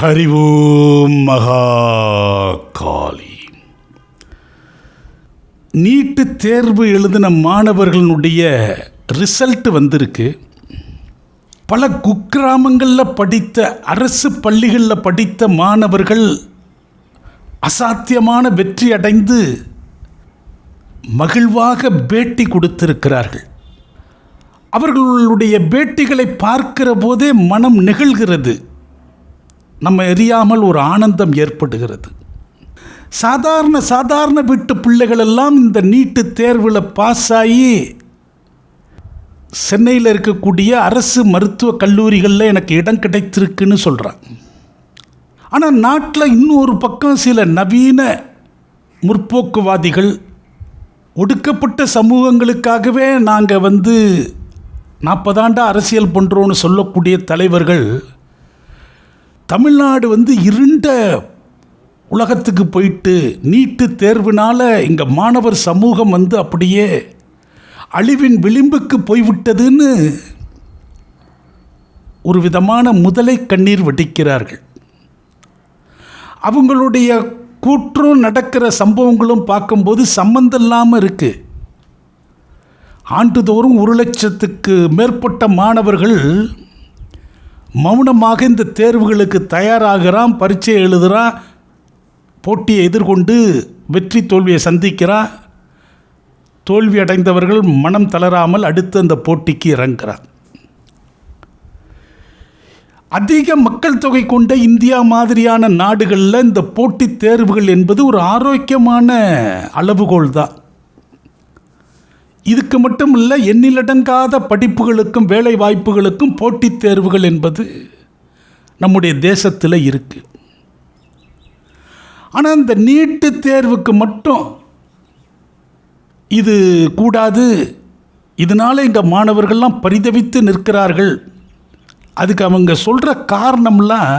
ஹரி ஓம் மகா காளி. நீட்டு தேர்வு எழுதின மாணவர்களுடைய ரிசல்ட் வந்திருக்கு. பல குக்கிராமங்களில் படித்த அரசு பள்ளிகளில் படித்த மாணவர்கள் அசாத்தியமான வெற்றி அடைந்து மகிழ்வாக பேட்டி கொடுத்திருக்கிறார்கள். அவர்களுடைய பேட்டிகளை பார்க்கிற போதே மனம் நெகிழ்கிறது. நம்ம அறியாமல் ஒரு ஆனந்தம் ஏற்படுகிறது. சாதாரண வீட்டு பிள்ளைகள் எல்லாம் இந்த நீட்டு தேர்வில் பாஸ் ஆகி சென்னையில் இருக்கக்கூடிய அரசு மருத்துவக் கல்லூரிகளில் எனக்கு இடம் கிடைத்திருக்குன்னு சொல்கிறாங்க. ஆனால் நாட்டில் இன்னொரு பக்கம் சில நவீன முற்போக்குவாதிகள், ஒடுக்கப்பட்ட சமூகங்களுக்காகவே நாங்கள் 40 ஆண்டு அரசியல் பண்ணுறோன்னு சொல்லக்கூடிய தலைவர்கள் தமிழ்நாடு இருண்ட உலகத்துக்கு போயிட்டு நீட்டு தேர்வினால் இங்கே மாணவர் சமூகம் அப்படியே அழிவின் விளிம்புக்கு போய்விட்டதுன்னு ஒரு விதமான முதலை கண்ணீர் வடிக்கிறார்கள். அவங்களுடைய கூற்றும் நடக்கிற சம்பவங்களும் பார்க்கும்போது சம்பந்தம் இல்லாமல் இருக்குது. ஆண்டுதோறும் 1 லட்சத்துக்கு மேற்பட்ட மாணவர்கள் மௌனமாக இந்த தேர்வுகளுக்கு தயாராகிறான், பரீட்சை எழுதுகிறான், போட்டியை எதிர்கொண்டு வெற்றி தோல்வியை சந்திக்கிறான். தோல்வி அடைந்தவர்கள் மனம் தளராமல் அடுத்து அந்த போட்டிக்கு இறங்குகிறார். அதிக மக்கள் தொகை கொண்ட இந்தியா மாதிரியான நாடுகளில் இந்த போட்டித் தேர்வுகள் என்பது ஒரு ஆரோக்கியமான அளவுகோல் தான். இதுக்கு மட்டும் இல்லை, எண்ணிலடங்காத படிப்புகளுக்கும் வேலை வாய்ப்புகளுக்கும் போட்டித் தேர்வுகள் என்பது நம்முடைய தேசத்தில் இருக்குது. ஆனால் இந்த நீட்டு தேர்வுக்கு மட்டும் இது கூடாது, இதனால் இந்த மாணவர்கள்லாம் பரிதவித்து நிற்கிறார்கள். அதுக்கு அவங்க சொல்கிற காரணம்லாம்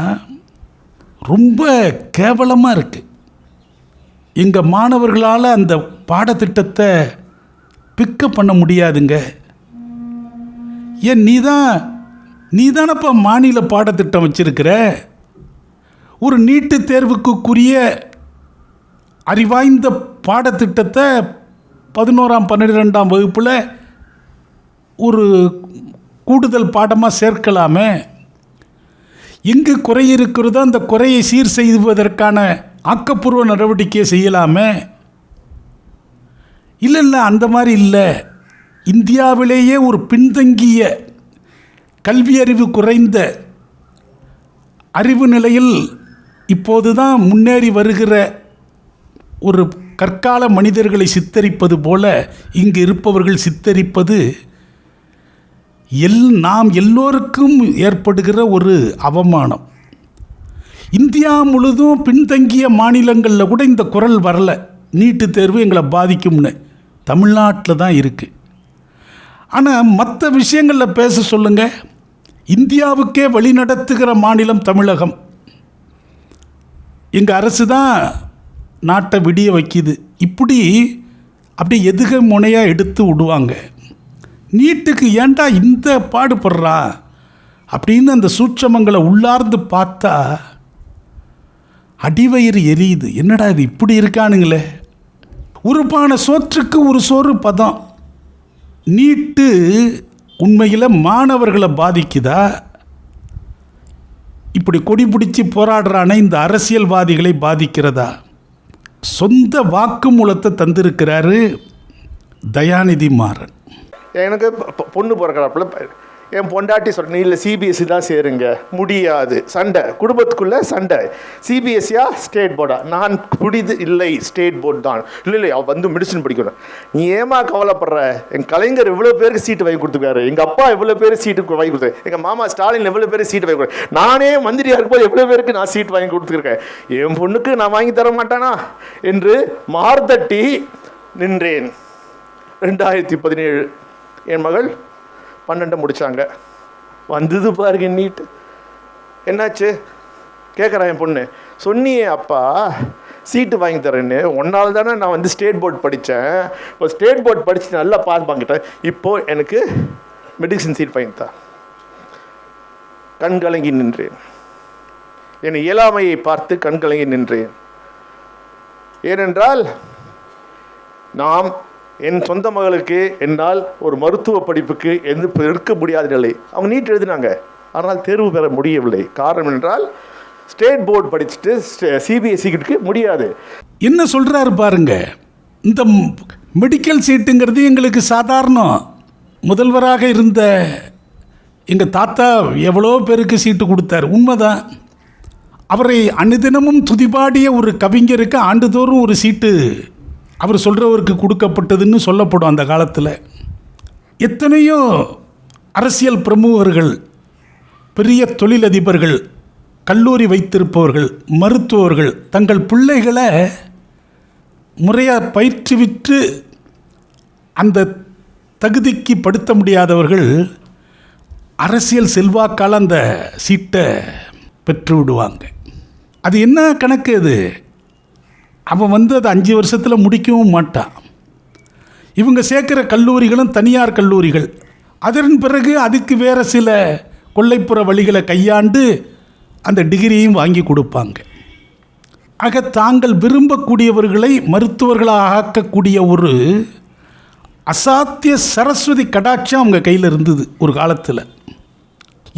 ரொம்ப கேவலமாக இருக்குது. எங்கள் மாணவர்களால் அந்த பாடத்திட்டத்தை பிக்கப் பண்ண முடியாதுங்க. ஏன் நீ தானப்பா மாநில பாடத்திட்டம் வச்சிருக்கிற. ஒரு நீட்டு தேர்வுக்குரிய அறிவாய்ந்த பாடத்திட்டத்தை 11ஆம் 12ஆம் வகுப்பில் ஒரு கூடுதல் பாடமாக சேர்க்கலாமே. எங்கு குறை இருக்கிறதோ அந்த குறையை சீர் செய்வதற்கான ஆக்கப்பூர்வ நடவடிக்கையை செய்யலாமே. இல்லை, அந்த மாதிரி இல்லை. இந்தியாவிலேயே ஒரு பின்தங்கிய கல்வி அறிவு குறைந்த அறிவு நிலையில் இப்போது தான் முன்னேறி வருகிற ஒரு கற்கால மனிதர்களை சித்தரிப்பது போல இங்கு இருப்பவர்கள் சித்தரிப்பது நாம் எல்லோருக்கும் ஏற்படுகிற ஒரு அவமானம். இந்தியா முழுதும் பின்தங்கிய மாநிலங்களில் கூட இந்த குரல் வரலை. நீட்டு தேர்வு எங்களை பாதிக்கும்னு தமிழ்நாட்டில் தான் இருக்குது. ஆனால் மற்ற விஷயங்களில் பேச சொல்லுங்கள். இந்தியாவுக்கே வழி நடத்துகிற மாநிலம் தமிழகம். எங்கள் அரசு தான் நாட்டை விடிய வைக்கிது. அப்படி எதுக முனையாக எடுத்து விடுவாங்க. நீட்டுக்கு ஏன்டா இந்த பாடுபடுறா அப்படின்னு அந்த சூட்சமங்களை உள்ளார்ந்து பார்த்தா அடிவயிறு எரியுது. என்னடா இது இப்படி இருக்கானுங்களே. உருப்பான சோற்றுக்கு ஒரு சோறு பதம். நீட்டு உண்மையில் மாணவர்களை பாதிக்குதா? இப்படி கொடி பிடிச்சி போராடுறானே இந்த அரசியல்வாதிகளை பாதிக்கிறதா? சொந்த வாக்குமூலத்தை தந்திருக்கிறாரு தயாநிதி மாறன். எனக்கு பொண்ணு பிறக்கிறாப்புல என் பொண்டாட்டி சொல்கிறேன், இல்லை சிபிஎஸ்சி தான் சேருங்க. முடியாது, சண்டை குடும்பத்துக்குள்ளே சண்டை. சிபிஎஸ்சியா ஸ்டேட் போர்டா? நான் இல்லை, ஸ்டேட் போர்டு தான். இல்லை அவள் மெடிசன் படிக்கணும். நீ ஏமா கவலைப்படுற? என் கலைஞர் இவ்வளோ பேருக்கு சீட்டு வாங்கி கொடுத்துருக்காரு, எங்கள் அப்பா எவ்வளோ பேர் சீட்டு வாங்கி கொடுத்தாரு, எங்கள் மாமா ஸ்டாலின் எவ்வளோ பேர் சீட்டு வாங்கி கொடுத்தாரு, நானே மந்திரியாக இருக்கும்போது எவ்வளோ பேருக்கு நான் சீட்டு வாங்கி கொடுத்துருக்கேன். என் பொண்ணுக்கு நான் வாங்கி தர மாட்டானா என்று மார்தட்டி நின்றேன். 2017 என் மகள் 12 முடித்தாங்க. வந்தது பாருங்க நீட்டு. என்னாச்சு கேட்குறேன் என் பொண்ணு. சொன்னியே அப்பா சீட்டு வாங்கி தரேன்னு, ஒன்றால் தானே நான் ஸ்டேட் போர்டு படித்தேன். இப்போ ஸ்டேட் போர்டு படித்து நல்லா பாஸ் வாங்கிட்டேன். இப்போது எனக்கு மெடிசன் சீட் வாங்கித்தான். கண்கலங்கி நின்றேன். என் இயலாமையை பார்த்து கண்கலங்கி நின்றேன். ஏனென்றால் நாம் என் சொந்த மகளுக்கு என்னால் ஒரு மருத்துவ படிப்புக்கு எடுக்க முடியாத நிலை. அவங்க நீட் எழுதினாங்க, ஆனால் தேர்வு பெற முடியவில்லை. காரணம் என்றால் ஸ்டேட் போர்டு படிச்சுட்டு சிபிஎஸ்சிக்கு முடியாது. என்ன சொல்கிறாரு பாருங்க, இந்த மெடிக்கல் சீட்டுங்கிறது எங்களுக்கு சாதாரணம். முதல்வராக இருந்த எங்கள் தாத்தா எவ்வளோ பேருக்கு சீட்டு கொடுத்தார், உண்மைதான். அவரை அனுதினமும் துதிபாடிய ஒரு கவிஞருக்கு ஆண்டுதோறும் ஒரு சீட்டு அவர் சொல்கிறவருக்கு கொடுக்கப்பட்டதுன்னு சொல்லப்படும். அந்த காலத்தில் எத்தனையோ அரசியல் பிரமுகர்கள், பெரிய தொழிலதிபர்கள், கல்லூரி வைத்திருப்பவர்கள், மருத்துவர்கள் தங்கள் பிள்ளைகளை முறையாக பயிற்றுவித்து அந்த தகுதிக்கு படுத்த முடியாதவர்கள் அரசியல் செல்வாக்கால் அந்த சீட்டை பெற்று விடுவாங்க. அது என்ன கணக்கு? அது அவன் அது 5 வருஷத்தில் முடிக்கவும் மாட்டான். இவங்க சேர்க்குற கல்லூரிகளும் தனியார் கல்லூரிகள். அதன் பிறகு அதுக்கு வேறு சில கொள்ளைப்புற வழிகளை கையாண்டு அந்த டிகிரியையும் வாங்கி கொடுப்பாங்க. ஆக தாங்கள் விரும்பக்கூடியவர்களை மருத்துவர்களாக ஆக்கக்கூடிய ஒரு அசாத்திய சரஸ்வதி கடாட்சம் அவங்க கையில் இருந்தது ஒரு காலத்தில்.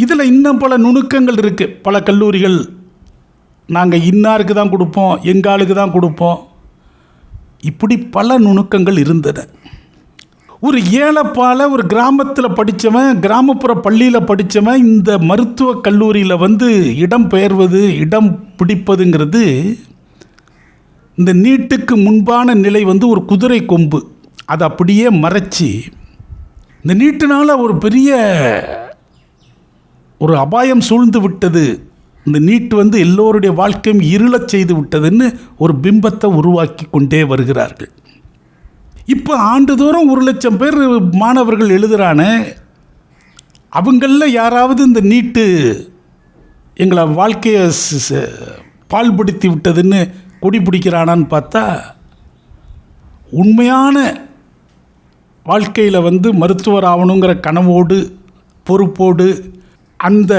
இதில் இன்னும் பல நுணுக்கங்கள் இருக்குது. பல கல்லூரிகள் நாங்கள் இன்னாருக்கு தான் கொடுப்போம், எங்காளுக்கு தான் கொடுப்போம், இப்படி பல நுணுக்கங்கள் இருந்தன. ஒரு ஏழைப்பால ஒரு கிராமத்தில் படித்தவன், கிராமப்புற பள்ளியில் படித்தவன் இந்த மருத்துவக் கல்லூரியில் இடம் பெயர்வது, இடம் பிடிப்பதுங்கிறது இந்த நீட்டுக்கு முன்பான நிலை ஒரு குதிரை கொம்பு. அதை அப்படியே மறைச்சி இந்த நீட்டினால் ஒரு பெரிய ஒரு அபாயம் சூழ்ந்து விட்டது, இந்த நீட்டு எல்லோருடைய வாழ்க்கையும் இருளச் செய்து விட்டதுன்னு ஒரு பிம்பத்தை உருவாக்கி கொண்டே வருகிறார்கள். இப்போ ஆண்டுதோறும் 1,00,000 பேர் மாணவர்கள் எழுதுகிறானே, அவங்களில் யாராவது இந்த நீட்டு எங்களை வாழ்க்கையை பால்படுத்தி விட்டதுன்னு கொடி பிடிக்கிறானான்னு பார்த்தா, உண்மையான வாழ்க்கையில் மருத்துவர் ஆகணுங்கிற கனவோடு, பொறுப்போடு, அந்த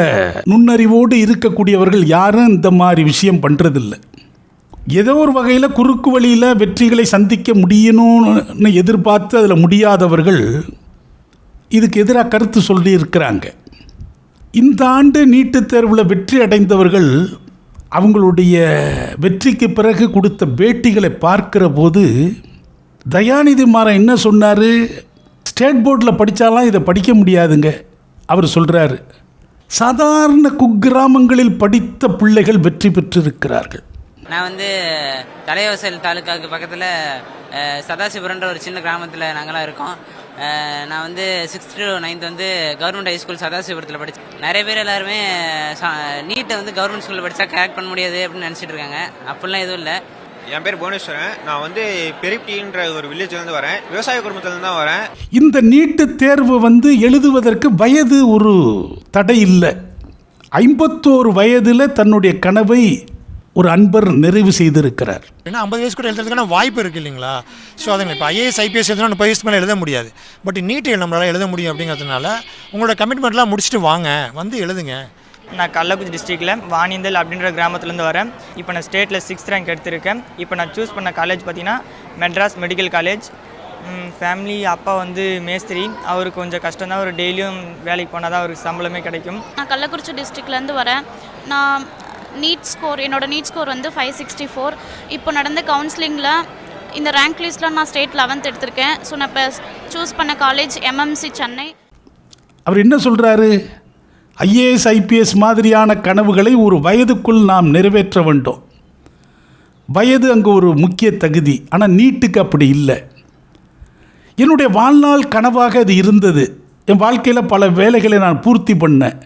நுண்ணறிவோடு இருக்கக்கூடியவர்கள் யாரும் இந்த மாதிரி விஷயம் பண்ணுறதில்லை. ஏதோ ஒரு வகையில் குறுக்கு வழியில் வெற்றிகளை சந்திக்க முடியணும்னு எதிர்பார்த்து அதில் முடியாதவர்கள் இதுக்கு எதிராக கருத்து சொல்லி இருக்கிறாங்க. இந்த ஆண்டு நீட்டுத் தேர்வில் வெற்றி அடைந்தவர்கள் அவங்களுடைய வெற்றிக்கு பிறகு கொடுத்த பேட்டிகளை பார்க்கிற போது தயாநிதி மாறன் என்ன சொன்னார், ஸ்டேட் போர்டில் படித்தாலாம் இதை படிக்க முடியாதுங்க. அவர் சொல்கிறாரு, சாதாரண குக்கிராமங்களில் படித்த பிள்ளைகள் வெற்றி பெற்றிருக்கிறார்கள். நான் தலைவாசல் தாலுக்காவுக்கு பக்கத்தில் சதாசிவரன்ற ஒரு சின்ன கிராமத்தில் நாங்களாம் இருக்கோம். நான் 6th to 9th government high school சதாசிவரத்தில் படித்தேன். நிறைய பேர் எல்லாருமே நீட்டை கவர்மெண்ட் ஸ்கூலில் படித்தா கரெக்ட் பண்ண முடியாது அப்படின்னு நினச்சிட்டு இருக்காங்க. அப்படிலாம் எதுவும் இல்லை. என் பேர் புவனேஸ்வரன். நான் பெரிப்டின்ற ஒரு வில்லேஜ்லேருந்து வரேன். விவசாய குடும்பத்துலேருந்து தான் வரேன். இந்த நீட்டு தேர்வு எழுதுவதற்கு வயது ஒரு தடை இல்லை. 51 வயதில் தன்னுடைய கனவை ஒரு அன்பர் நிறைவு செய்திருக்கிறார். ஏன்னா 50 வயசு கூட எழுதுறதுக்கான வாய்ப்பு இருக்குது இல்லைங்களா? ஸோ அதை இப்போ IAS IPS எழுதுனா 30 வயசுக்கு மேலே எழுத முடியாது. பட் நீட்டு நம்மளால் எழுத முடியும் அப்படிங்கிறதுனால உங்களோட கமிட்மெண்ட்லாம் முடிச்சுட்டு வாங்க, எழுதுங்க. நான் கள்ளக்குறிச்சி டிஸ்ட்ரிக்டில் வாணிந்தல் அப்படின்ற கிராமத்துலேருந்து வரேன். இப்போ நான் ஸ்டேட்டில் 6th ரேங்க் எடுத்திருக்கேன். இப்போ நான் சூஸ் பண்ண காலேஜ் பார்த்தீங்கன்னா மெட்ராஸ் மெடிக்கல் காலேஜ். ஃபேமிலி அப்பா மேஸ்திரி, அவருக்கு கொஞ்சம் கஷ்டம் தான். ஒரு டெய்லியும் வேலைக்கு போனால் தான் அவருக்கு சம்பளமே கிடைக்கும். நான் கள்ளக்குறிச்சி டிஸ்ட்ரிக்ட்லேருந்து வரேன். நான் என்னோடய நீட் ஸ்கோர் 564. இப்போ நடந்த கவுன்சிலிங்கில் இந்த ரேங்க் லிஸ்ட்டில் நான் ஸ்டேட் 11th எடுத்திருக்கேன். ஸோ நான் இப்போ சூஸ் பண்ண காலேஜ் MMC சென்னை. அவர் என்ன சொல்கிறாரு, IAS IPS மாதிரியான கனவுகளை ஒரு வயதுக்குள் நாம் நிறைவேற்ற வேண்டும். வயது அங்கே ஒரு முக்கிய தகுதி. ஆனால் நீட்டுக்கு அப்படி இல்லை. என்னுடைய வாழ்நாள் கனவாக அது இருந்தது. என் வாழ்க்கையில் பல வேலைகளை நான் பூர்த்தி பண்ணேன்.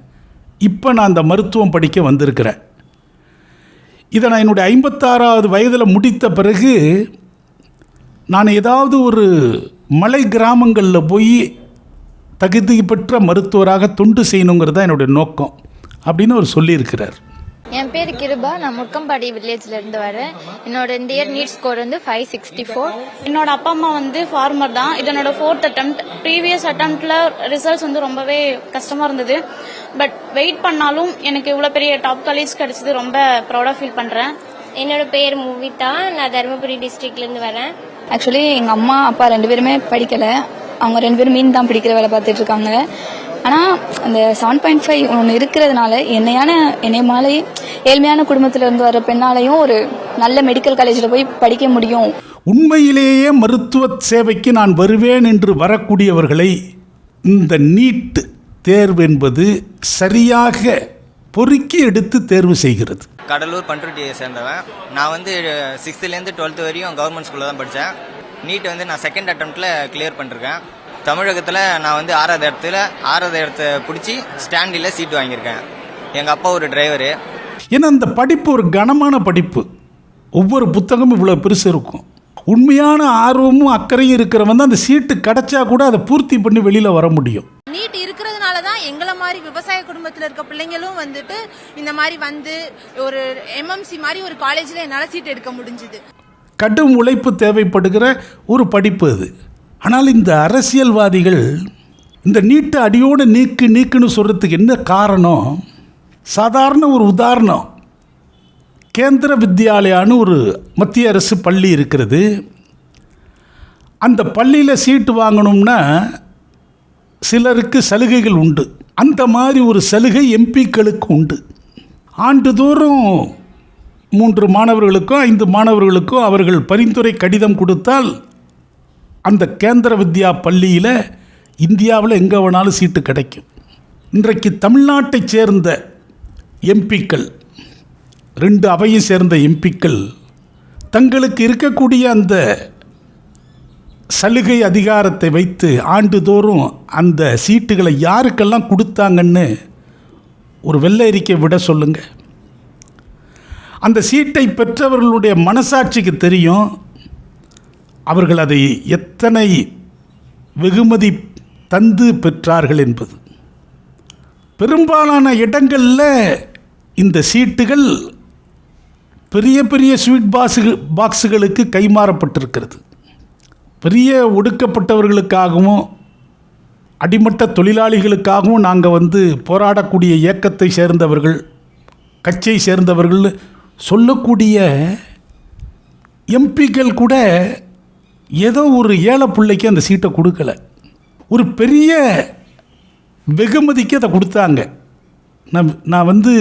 இப்போ நான் அந்த மருத்துவம் படிக்க வந்திருக்கிறேன். இதை நான் என்னுடைய 56வது வயதில் முடித்த பிறகு நான் ஏதாவது ஒரு மலை கிராமங்களில் போய் தகுதி பெற்ற மருத்துவராக தொண்டு செய்யணுங்கிறது தான் என்னுடைய நோக்கம் அப்படின்னு அவர் சொல்லியிருக்கிறார். என் பேர் கிருபா. நான் முக்கம்பாடி வில்லேஜ்ல இருந்து வரேன். என்னோட இந்த இயர் நீட் ஸ்கோர் வந்து 564. என்னோட அப்பா அம்மா வந்து ஃபார்மர் தான். இது என்னோட 4th attempt. ப்ரீவியஸ் அட்டம்ப்ட்ல ரிசல்ட்ஸ் வந்து ரொம்பவே கஷ்டமா இருந்தது. பட் வெயிட் பண்ணாலும் எனக்கு இவ்வளோ பெரிய டாப் காலேஜ் கிடைச்சது ரொம்ப ப்ரௌடாக ஃபீல் பண்ணுறேன். என்னோட பேர் மூவிதா. நான் தருமபுரி டிஸ்ட்ரிக்ட்ல இருந்து வரேன். ஆக்சுவலி எங்கள் அம்மா அப்பா 2 பேருமே படிக்கலை. அவங்க 2 பேரும் மீன் தான் பிடிக்கிற வேலை பார்த்துட்டு இருக்காங்க. ஆனால் அந்த 7.5 ஒன்று இருக்கிறதுனால என்னை மாலை ஏழ்மையான குடும்பத்தில் இருந்து வர பெண்ணாலையும் ஒரு நல்ல மெடிக்கல் காலேஜில் போய் படிக்க முடியும். உண்மையிலேயே மருத்துவ சேவைக்கு நான் வருவேன் என்று வரக்கூடியவர்களை இந்த நீட் தேர்வு என்பது சரியாக பொறுக்கி எடுத்து தேர்வு செய்கிறது. கடலூர் பண்ருட்டியை சேர்ந்தவன். நான் வந்து 6th-லேருந்து 12th வரையும் கவர்மெண்ட் ஸ்கூலில் தான் படித்தேன். நீட் வந்து நான் 2nd அட்டம்ப்டில் கிளியர் பண்ணிருக்கேன். தமிழகத்தில் நான் வந்து 6வது இடத்த பிடிச்சி ஸ்டாண்டில் சீட் வாங்கியிருக்கேன். எங்கள் அப்பா ஒரு டிரைவரு. ஏன்னா அந்த படிப்பு ஒரு கனமான படிப்பு. ஒவ்வொரு புத்தகமும் இவ்வளோ பெருசு இருக்கும். உண்மையான ஆர்வமும் அக்கறையும் இருக்கிறவன் தான் அந்த சீட்டு கிடைச்சா கூட அதை பூர்த்தி பண்ணி வெளியில் வர முடியும். நீட் இருக்கிறதுனால தான் எங்களை மாதிரி விவசாய குடும்பத்தில் இருக்க பிள்ளைங்களும் வந்துட்டு இந்த மாதிரி வந்து ஒரு MMC மாதிரி ஒரு காலேஜில் என்னால் சீட் எடுக்க முடிஞ்சுது. கடும் உழைப்பு தேவைப்படுகிற ஒரு படிப்பு அது. ஆனால் இந்த அரசியல்வாதிகள் இந்த நீட்டை அடியோடு நீக்குன்னு சொல்கிறதுக்கு என்ன காரணம்? சாதாரண ஒரு உதாரணம். கேந்திர வித்யாலயான்னு ஒரு மத்திய அரசு பள்ளி இருக்கிறது. அந்த பள்ளியில் சீட்டு வாங்கணும்னா சிலருக்கு சலுகைகள் உண்டு. அந்த மாதிரி ஒரு சலுகை எம்பிக்களுக்கு உண்டு. ஆண்டுதோறும் 3 மாணவர்களுக்கோ 5 மாணவர்களுக்கோ அவர்கள் பரிந்துரை கடிதம் கொடுத்தால் அந்த கேந்திர வித்யா பள்ளியில் இந்தியாவில் எங்கே வேணாலும் சீட்டு கிடைக்கும். இன்றைக்கு தமிழ்நாட்டைச் சேர்ந்த எம்பிக்கள், 2 அவையை சேர்ந்த எம்பிக்கள் தங்களுக்கு இருக்கக்கூடிய அந்த சலுகை அதிகாரத்தை வைத்து ஆண்டுதோறும் அந்த சீட்டுகளை யாருக்கெல்லாம் கொடுத்தாங்கன்னு ஒரு வெள்ளை அறிக்கை விட சொல்லுங்க. அந்த சீட்டை பெற்றவர்களுடைய மனசாட்சிக்கு தெரியும் அவர்கள் அதை எத்தனை வெகுமதி தந்து பெற்றார்கள் என்பது. பெரும்பாலான இடங்களில் இந்த சீட்டுகள் பெரிய பெரிய ஸ்வீட் பாக்ஸுகளுக்கு கைமாறப்பட்டிருக்கிறது. பெரிய ஒடுக்கப்பட்டவர்களுக்காகவும் அடிமட்ட தொழிலாளிகளுக்காகவும் நாங்கள் வந்து போராடக்கூடிய இயக்கத்தை சேர்ந்தவர்கள், கட்சியை சேர்ந்தவர்கள் சொல்லக்கூடிய எம்பிக்கள் கூட ஏதோ ஒரு ஏழை பிள்ளைக்கு அந்த சீட்டை கொடுக்கல, ஒரு பெரிய வெகுமதிக்கு அதை கொடுத்தாங்க. நான் வந்து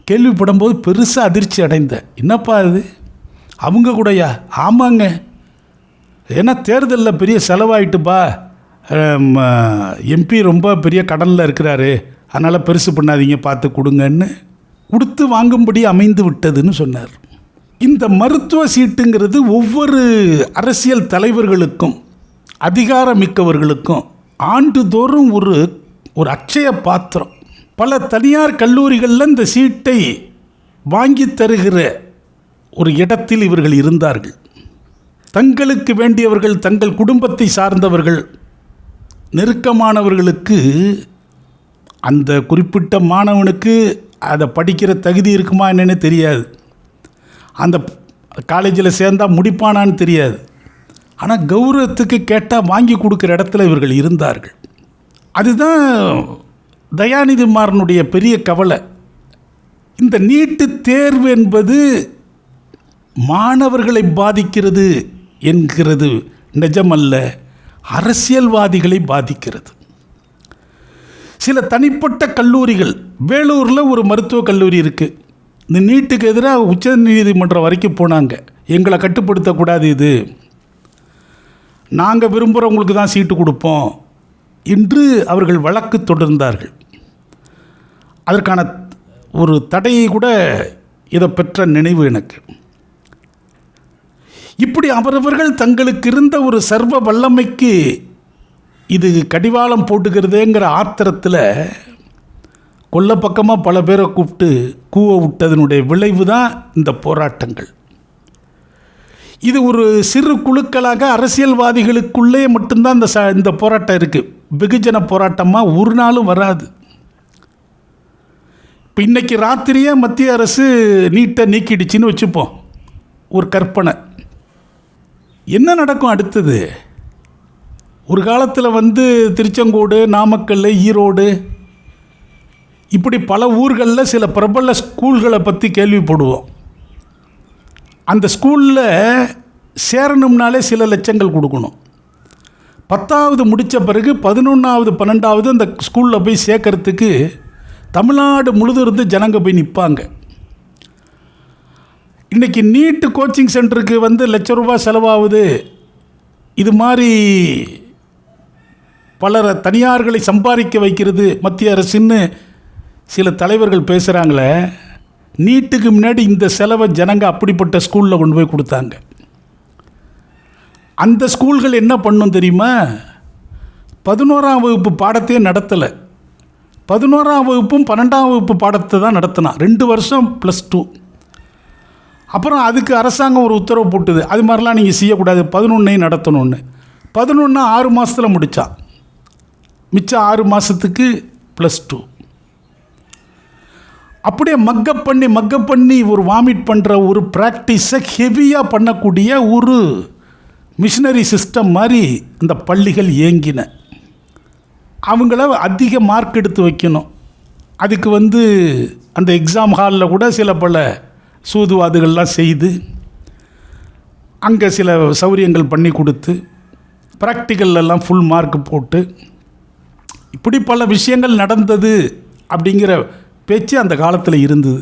கேள்விப்படும்போது பெருசாக அதிர்ச்சி அடைந்தேன். என்னப்பா இது, அவங்க கூடயா? ஆமாங்க, ஏன்னா தேர்தலில் பெரிய செலவாயிட்டுப்பா, எம்பி ரொம்ப பெரிய கடனில் இருக்கிறாரு, அதனால் பெருசு பண்ணாதீங்க, பார்த்து கொடுங்கன்னு கொடுத்து வாங்கும்படி அமைந்து விட்டதுன்னு சொன்னார். இந்த மருத்துவ சீட்டுங்கிறது ஒவ்வொரு அரசியல் தலைவர்களுக்கும் அதிகாரமிக்கவர்களுக்கும் ஆண்டுதோறும் ஒரு அட்சய பாத்திரம். பல தனியார் கல்லூரிகளில் இந்த சீட்டை வாங்கி தருகிற ஒரு இடத்தில் இவர்கள் இருந்தார்கள். தங்களுக்கு வேண்டியவர்கள், தங்கள் குடும்பத்தை சார்ந்தவர்கள், நெருக்கமானவர்களுக்கு அந்த குறிப்பிட்ட மாணவனுக்கு அதை படிக்கிற தகுதி இருக்குமா என்னன்னு தெரியாது, அந்த காலேஜில் சேர்ந்தால் முடிப்பானான்னு தெரியாது. ஆனால் கௌரவத்துக்கு கேட்டால் வாங்கி கொடுக்குற இடத்துல இவர்கள் இருந்தார்கள். அதுதான் தயாநிதி மாறனுடைய பெரிய கவலை. இந்த நீட்டு தேர்வு என்பது மாணவர்களை பாதிக்கிறது என்கிறது நிஜமல்ல, அரசியல்வாதிகளை பாதிக்கிறது. சில தனிப்பட்ட கல்லூரிகள், வேலூரில் ஒரு மருத்துவக் கல்லூரி இருக்குது, இந்த நீட்டுக்கு எதிராக உச்ச நீதிமன்றம் வரைக்கும் போனாங்க. எங்களை கட்டுப்படுத்தக்கூடாது, இது நாங்கள் விரும்புகிறவங்களுக்கு தான் சீட்டு கொடுப்போம் என்று அவர்கள் வழக்கு தொடர்ந்தார்கள். அதற்கான ஒரு தடையை கூட இதை பெற்ற நினைவு எனக்கு. இப்படி அவரவர்கள் தங்களுக்கு இருந்த ஒரு சர்வ வல்லமைக்கு இது கடிவாளம் போட்டுக்கிறதேங்கிற ஆத்திரத்தில் கொல்லப்பக்கமாக பல பேரை கூப்பிட்டு கூவ விட்டதனுடைய விளைவு தான் இந்த போராட்டங்கள். இது ஒரு சிறு குழுக்களாக அரசியல்வாதிகளுக்குள்ளே மட்டும்தான் இந்த போராட்டம் இருக்குது. வெகுஜன போராட்டமாக ஒரு நாளும் வராது. இப்போ இப்போ இன்றைக்கி ராத்திரியே மத்திய அரசு நீட்டை நீக்கிடுச்சின்னு வச்சுப்போம், ஒரு கற்பனை. என்ன நடக்கும் அடுத்தது? ஒரு காலத்தில் வந்து திருச்செங்கோடு, நாமக்கல், ஈரோடு இப்படி பல ஊர்களில் சில பிரபல ஸ்கூல்களை பற்றி கேள்விப்படுவோம். அந்த ஸ்கூலில் சேரணும்னாலே சில லட்சங்கள் கொடுக்கணும். 10வது முடித்த பிறகு 11வது 12வது அந்த ஸ்கூலில் போய் சேர்க்கறதுக்கு தமிழ்நாடு முழுதும் இருந்து ஜனங்க போய் நிற்பாங்க. இன்றைக்கி நீட்டு கோச்சிங் சென்டருக்கு வந்து ₹1,00,000 செலவாகுது, இது மாதிரி பலரை தனியார்களை சம்பாதிக்க வைக்கிறது மத்திய அரசுன்னு சில தலைவர்கள் பேசுகிறாங்களே. நீட்டுக்கு முன்னாடி இந்த செலவை ஜனங்க அப்படிப்பட்ட ஸ்கூலில் கொண்டு போய் கொடுத்தாங்க. அந்த ஸ்கூல்கள் என்ன பண்ணும் தெரியுமா? 11ஆம் வகுப்பு பாடத்தையே நடத்தலை. 11ஆம் வகுப்பும் 12ஆம் வகுப்பு பாடத்தை தான் நடத்தினான், 2 வருஷம் +2. அப்புறம் அதுக்கு அரசாங்கம் ஒரு உத்தரவு போட்டுது, அது மாதிரிலாம் நீங்கள் செய்யக்கூடாது, 11ஐயும் நடத்தணும்னு. 11 6 மாதத்தில் முடித்தான், மிச்சம் 6 மாதத்துக்கு +2. அப்படியே மக்கப் பண்ணி ஒரு வாமிட் பண்ணுற ஒரு ப்ராக்டிஸை ஹெவியாக பண்ணக்கூடிய ஒரு மிஷினரி சிஸ்டம் மாதிரி இந்த பள்ளிகள் இயங்கின. அவங்கள அதிக மார்க் எடுத்து வைக்கணும். அதுக்கு வந்து அந்த எக்ஸாம் ஹாலில் கூட சில பல சூதுவாதுகள்லாம் செய்து அங்கே சில சௌரியங்கள் பண்ணி கொடுத்து ப்ராக்டிக்கல்லாம் ஃபுல் மார்க் போட்டு இப்படி பல விஷயங்கள் நடந்தது அப்படிங்கிற பேச்சு அந்த காலத்தில் இருந்தது.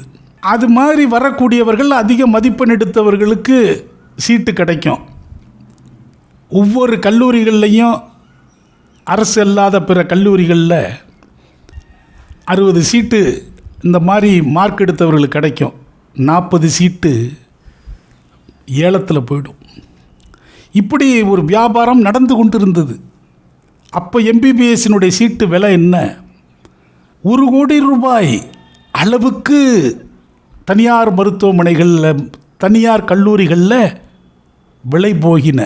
அது மாதிரி வரக்கூடியவர்கள் அதிக மதிப்பெண் எடுத்தவர்களுக்கு சீட்டு கிடைக்கும். ஒவ்வொரு கல்லூரிகள்லையும் அரசு அல்லாத பிற கல்லூரிகளில் 60 சீட்டு இந்த மாதிரி மார்க் எடுத்தவர்களுக்கு கிடைக்கும். 40 சீட்டு ஏலத்தில் போயிடும். இப்படி ஒரு வியாபாரம் நடந்து கொண்டு இருந்தது. அப்போ எம்பிபிஎஸ்னுடைய சீட்டு விலை என்ன? ₹1 கோடி அளவுக்கு தனியார் மருத்துவமனைகளில், தனியார் கல்லூரிகளில் விலை போகின.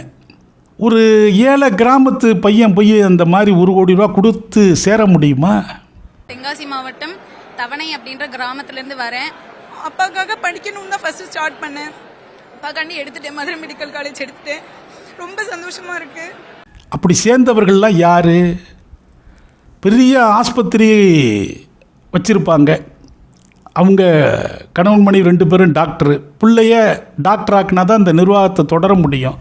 ஒரு ஏழை கிராமத்து பையன் போய் அந்த மாதிரி ₹1 கோடி கொடுத்து சேர முடியுமா? தென்காசி மாவட்டம் தவணை அப்படின்ற கிராமத்துலேருந்து வரேன். அப்பாக்காக படிக்கணும்னு தான் ஃபஸ்ட்டு ஸ்டார்ட் பண்ணேன். அப்பாக்காண்டி எடுத்துட்டேன், மதுரை மெடிக்கல் காலேஜ் எடுத்துட்டேன். ரொம்ப சந்தோஷமாக இருக்குது. அப்படி சேர்ந்தவர்கள்லாம் யார்? பெரிய ஆஸ்பத்திரி வச்சுருப்பாங்க, அவங்க கணவன் மனைவி 2 பேரும் டாக்டரு. பிள்ளைய டாக்டர் ஆக்கினா தான் அந்த நிர்வாகத்தை தொடர முடியும்.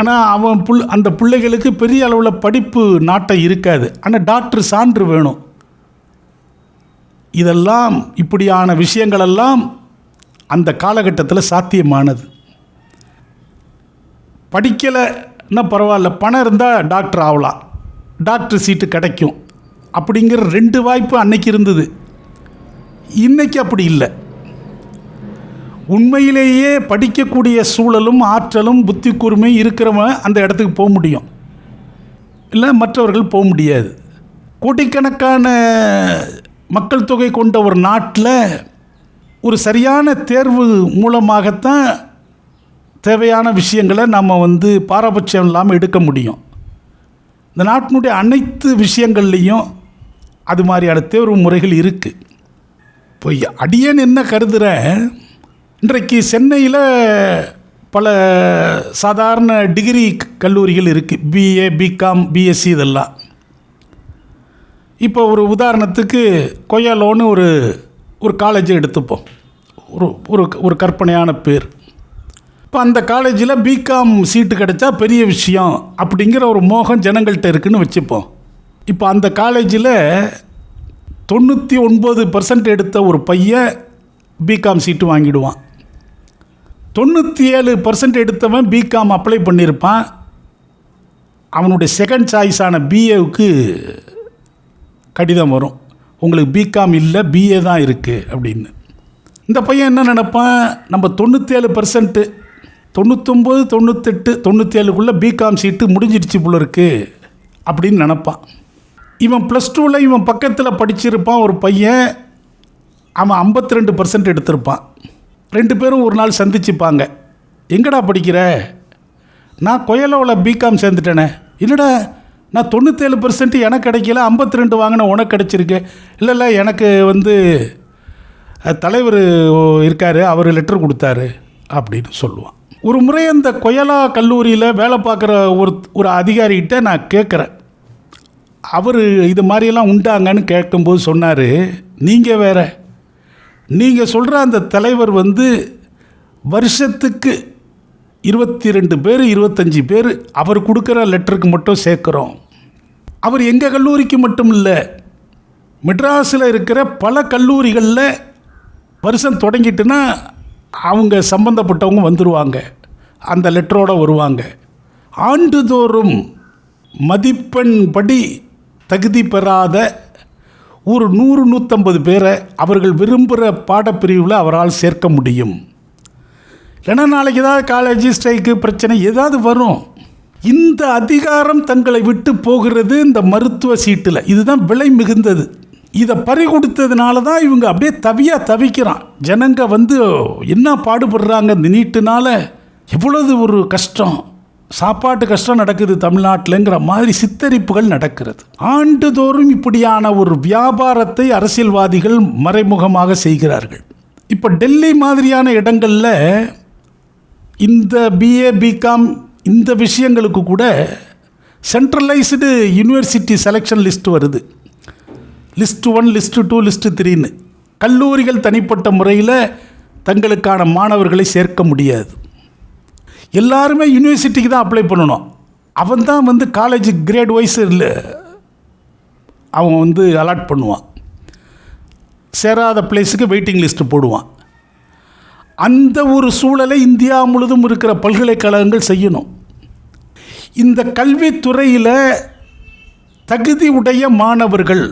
ஆனால் அந்த பிள்ளைகளுக்கு பெரிய அளவில் படிப்பு நாட்டம் இருக்காது, ஆனால் டாக்டர் சான்று வேணும். இதெல்லாம் இப்படியான விஷயங்களெல்லாம் அந்த காலகட்டத்தில் சாத்தியமானது. படிக்கலைன்னா பரவாயில்ல, பணம் இருந்தால் டாக்டர் ஆகலாம், டாக்டர் சீட்டு கிடைக்கும் அப்படிங்கிற 2 வாய்ப்பு அன்னைக்கு இருந்தது. இன்றைக்கி அப்படி இல்லை. உண்மையிலேயே படிக்கக்கூடிய சூழலும் ஆற்றலும் புத்தி கூர்மையும் இருக்கிறவன் அந்த இடத்துக்கு போக முடியும், இல்லை மற்றவர்கள் போக முடியாது. கோடிக்கணக்கான மக்கள் தொகை கொண்ட ஒரு நாட்டில் ஒரு சரியான தேர்வு மூலமாகத்தான் தேவையான விஷயங்களை நம்ம பாரபட்சம் இல்லாமல் எடுக்க முடியும். இந்த நாட்டினுடைய அனைத்து விஷயங்கள்லேயும் அது மாதிரியான தேர்வு முறைகள் இருக்குது. இப்போ அடியேன் என்ன கருதுகிறேன், இன்றைக்கு சென்னையில் பல சாதாரண டிகிரி கல்லூரிகள் இருக்குது, பிஏ, பிகாம், பிஎஸ்சி இதெல்லாம். இப்போ ஒரு உதாரணத்துக்கு கொய்யாலோன்னு ஒரு காலேஜை எடுத்துப்போம், ஒரு கற்பனையான பேர். இப்போ அந்த காலேஜில் பிகாம் சீட்டு கிடைச்சா பெரிய விஷயம் அப்படிங்கிற ஒரு மோகம் ஜனங்கள்கிட்ட இருக்குதுன்னு வச்சுப்போம். இப்போ அந்த காலேஜில் 99% எடுத்த ஒரு பையன் பிகாம் சீட்டு வாங்கிடுவான். 97% எடுத்தவன் பிகாம் அப்ளை பண்ணியிருப்பான். அவனுடைய செகண்ட் சாய்ஸான பிஏவுக்கு கடிதம் வரும், உங்களுக்கு பிகாம் இல்லை, பிஏ தான் இருக்குது அப்படின்னு. இந்த பையன் என்ன நினைப்பான், நம்ம 97%, 99, 98, 97க்குள்ளே பிகாம் சீட்டு முடிஞ்சிடுச்சு போல இருக்குது அப்படின்னு நினப்பான். இவன் +2ல் இவன் பக்கத்தில் படிச்சிருப்பான் ஒரு பையன், அவன் 52% எடுத்திருப்பான். 2 பேரும் ஒரு நாள் சந்திச்சுப்பாங்க. எங்கடா படிக்கிற? நான் கொயலோவில் பிகாம் சேர்ந்துட்டேனே. என்னடா நான் 97% எனக்கு கிடைக்கல, 52 வாங்கின உனக்கு கிடைச்சிருக்கு. இல்லை எனக்கு தலைவர் இருக்கார், அவர் லெட்டர் கொடுத்தாரு அப்படின்னு சொல்லுவான். ஒரு முறை அந்த கொயலா கல்லூரியில் வேலை பார்க்குற ஒரு அதிகாரிகிட்ட நான் கேட்குறேன், அவர் இது மாதிரியெல்லாம் உண்டாங்கன்னு கேட்கும்போது சொன்னார், நீங்கள் வேற, நீங்கள் சொல்கிற அந்த தலைவர் வருஷத்துக்கு 22 பேர் 25 பேர் அவர் கொடுக்குற லெட்டருக்கு மட்டும் சேர்க்குறோம். அவர் எங்கள் கல்லூரிக்கு மட்டும் இல்லை, மெட்ராஸில் இருக்கிற பல கல்லூரிகளில் வருஷம் தொடங்கிட்டுன்னா அவங்க சம்பந்தப்பட்டவங்க வந்துடுவாங்க, அந்த லெட்டரோடு வருவாங்க. ஆண்டுதோறும் மதிப்பெண் படி தகுதி பெறாத ஒரு 100-150 பேரை அவர்கள் விரும்புகிற பாடப்பிரிவில் அவரால் சேர்க்க முடியும். இல்லைன்னா நாளைக்கு ஏதாவது காலேஜ் ஸ்ட்ரைக்கு பிரச்சனை ஏதாவது வரும். இந்த அதிகாரம் தங்களை விட்டு போகிறது இந்த மருத்துவ சீட்டில். இதுதான் விலை மிகுந்தது. இதை பறி கொடுத்ததுனால தான் இவங்க அப்படியே தவிக்கிறான். ஜனங்க என்ன பாடுபடுறாங்க இந்த நீட்டுனால, எவ்வளவு ஒரு கஷ்டம், சாப்பாட்டு கஷ்டம் நடக்குது தமிழ்நாட்டில்ங்கிற மாதிரி சித்தரிப்புகள் நடக்கிறது. ஆண்டுதோறும் இப்படியான ஒரு வியாபாரத்தை அரசியல்வாதிகள் மறைமுகமாக செய்கிறார்கள். இப்போ டெல்லி மாதிரியான இடங்களில் இந்த பிஏ பிகாம் இந்த விஷயங்களுக்கு கூட சென்ட்ரலைஸ்டு யூனிவர்சிட்டி செலெக்ஷன் லிஸ்ட் வருது. லிஸ்ட் 1, லிஸ்ட் 2, லிஸ்ட் 3ன்னு கல்லூரிகள் தனிப்பட்ட முறையில் தங்களுக்கான மாணவர்களை சேர்க்க முடியாது. எல்லாருமே யூனிவர்சிட்டிக்கு தான் அப்ளை பண்ணணும். அவன் தான் காலேஜ் கிரேட் வைஸ் அவன் அலாட் பண்ணுவான். சேராத பிளேஸுக்கு வெயிட்டிங் லிஸ்ட்டு போடுவான். அந்த ஒரு சூழலை இந்தியா முழுதும் இருக்கிற பல்கலைக்கழகங்கள் செய்யணும். இந்த கல்வித்துறையில் தகுதி உடைய மாணவர்கள்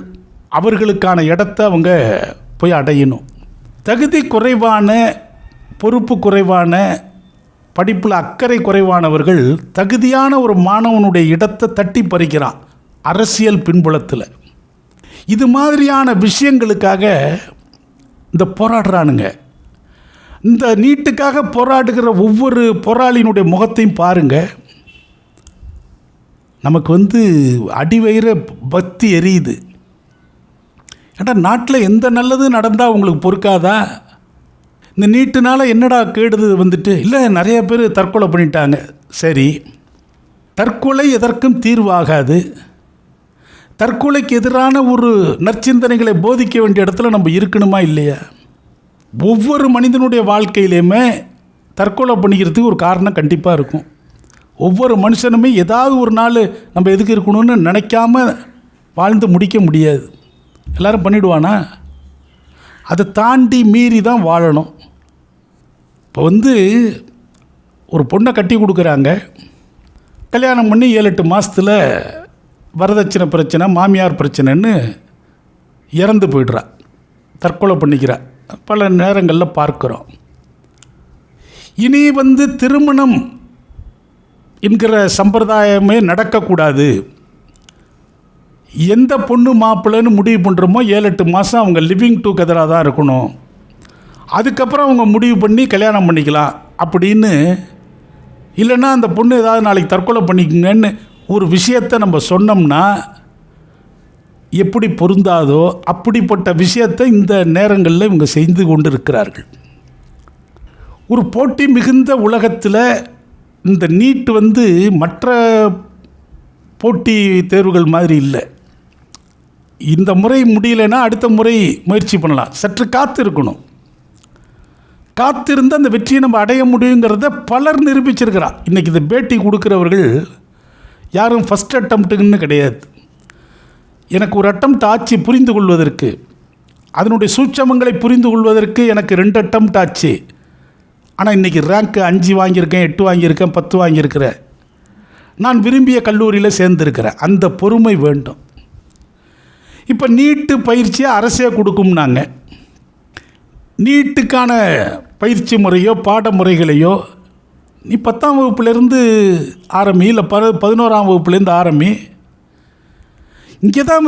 அவர்களுக்கான இடத்தை அவங்க போய் அடையணும். தகுதி குறைவான, பொறுப்பு குறைவான, படிப்பில் அக்கறை குறைவானவர்கள் தகுதியான ஒரு மாணவனுடைய இடத்தை தட்டி பறிக்கிறான் அரசியல் பின்புலத்தில். இது மாதிரியான விஷயங்களுக்காக இந்த போராடுறானுங்க. இந்த நீட்டுக்காக போராடுகிற ஒவ்வொரு போராளியினுடைய முகத்தையும் பாருங்கள். நமக்கு அடிவயிற பக்தி எரியுது. ஏன்னா நாட்டில் எந்த நல்லது நடந்தால் உங்களுக்கு பொறுக்காதா? இந்த நீட்டுனால என்னடா கேடுது இல்லை, நிறைய பேர் தற்கொலை பண்ணிட்டாங்க. சரி, தற்கொலை எதற்கும் தீர்வாகாது. தற்கொலைக்கு எதிரான ஒரு நற்சிந்தனைகளை போதிக்க வேண்டிய இடத்துல நம்ம இருக்கணுமா இல்லையா? ஒவ்வொரு மனிதனுடைய வாழ்க்கையிலையுமே தற்கொலை பண்ணிக்கிறதுக்கு ஒரு காரணம் கண்டிப்பாக இருக்கும். ஒவ்வொரு மனுஷனுமே ஏதாவது ஒரு நாள் நம்ம எதுக்கு இருக்கணும்னு நினைக்காம வாழ்ந்து முடிக்க முடியாது. எல்லோரும் பண்ணிவிடுவானா? அதை தாண்டி மீறி தான் வாழணும். இப்போ ஒரு பொண்ணை கட்டி கொடுக்குறாங்க, கல்யாணம் பண்ணி 7-8 மாதத்தில் வரதட்சணை பிரச்சனை, மாமியார் பிரச்சனைன்னு இறந்து போய்ட்றா, தற்கொலை பண்ணிக்கிறா. பல நேரங்களில் பார்க்குறோம். இனி திருமணம் என்கிற சம்பிரதாயமே நடக்கக்கூடாது. எந்த பொண்ணு மாப்பிள்ளைன்னு முடிவு பண்ணுறோமோ 7-8 மாதம் அவங்க லிவிங் டுகெதராக தான் இருக்கணும், அதுக்கப்புறம் அவங்க முடிவு பண்ணி கல்யாணம் பண்ணிக்கலாம் அப்படின்னு. இல்லைன்னா அந்த பொண்ணு ஏதாவது நாளைக்கு தற்கொலை பண்ணிக்கங்கன்னு ஒரு விஷயத்தை நம்ம சொன்னோம்னா எப்படி பொருந்தாதோ அப்படிப்பட்ட விஷயத்தை இந்த நேரங்களில் இவங்க செய்து கொண்டு இருக்கிறார்கள். ஒரு போட்டி மிகுந்த உலகத்தில் இந்த நீட் மற்ற போட்டி தேர்வுகள் மாதிரி இல்லை. இந்த முறை முடியலைன்னா அடுத்த முறை முயற்சி பண்ணலாம். சற்று காத்திருக்கணும். காத்திருந்து அந்த வெற்றியை நம்ம அடைய முடியுங்கிறத பலர் நிரூபிச்சிருக்கிறார். இன்றைக்கி இந்த பேட்டி கொடுக்குறவர்கள் யாரும் ஃபஸ்ட் அட்டம்ப்ட்டுன்னு கிடையாது. எனக்கு ஒரு அட்டம்ப்ட் ஆச்சு புரிந்து கொள்வதற்கு, அதனுடைய சூட்சமங்களை புரிந்து கொள்வதற்கு எனக்கு 2 அட்டம்ப்ட் ஆச்சு. ஆனால் இன்றைக்கி ரேங்க் 5 வாங்கியிருக்கேன், 8 வாங்கியிருக்கேன், 10 வாங்கியிருக்கிறேன். நான் விரும்பிய கல்லூரியில் சேர்ந்துருக்கிறேன். அந்த பொறுமை வேண்டும். இப்போ நீட்டு பயிற்சியை அரசே கொடுக்கும்னாங்க. நீட்டுக்கான பயிற்சி முறையோ பாடமுறைகளையோ நீ 10ஆம் வகுப்புலேருந்து ஆரம்பி, இல்லை 11ஆம் வகுப்புலேருந்து ஆரம்பி. இங்கே தான்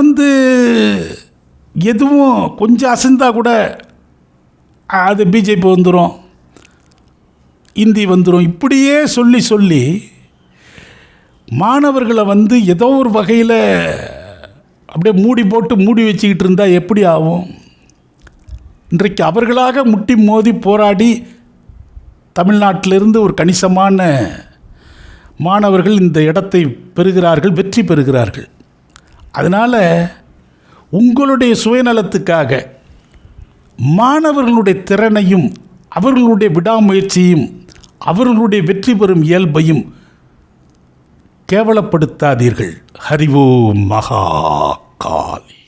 எதுவும் கொஞ்சம் அசைந்தால் கூட அது பிஜேபி வந்துடும், இந்தி வந்துடும், இப்படியே சொல்லி மாணவர்களை வந்து ஏதோ ஒரு வகையில் அப்படியே மூடி வச்சுக்கிட்டு இருந்தால் எப்படி ஆகும்? இன்றைக்கு அவர்களாக முட்டி மோதி போராடி தமிழ்நாட்டிலிருந்து ஒரு கணிசமான மாணவர்கள் இந்த இடத்தை பெறுகிறார்கள், வெற்றி பெறுகிறார்கள். அதனால் உங்களுடைய சுயநலத்துக்காக மாணவர்களுடைய திறனையும் அவர்களுடைய விடாமுயற்சியும் அவர்களுடைய வெற்றி பெறும் இயல்பையும் கேவலப்படுத்தாதீர்கள். ஹரிஓம் மகா காளி.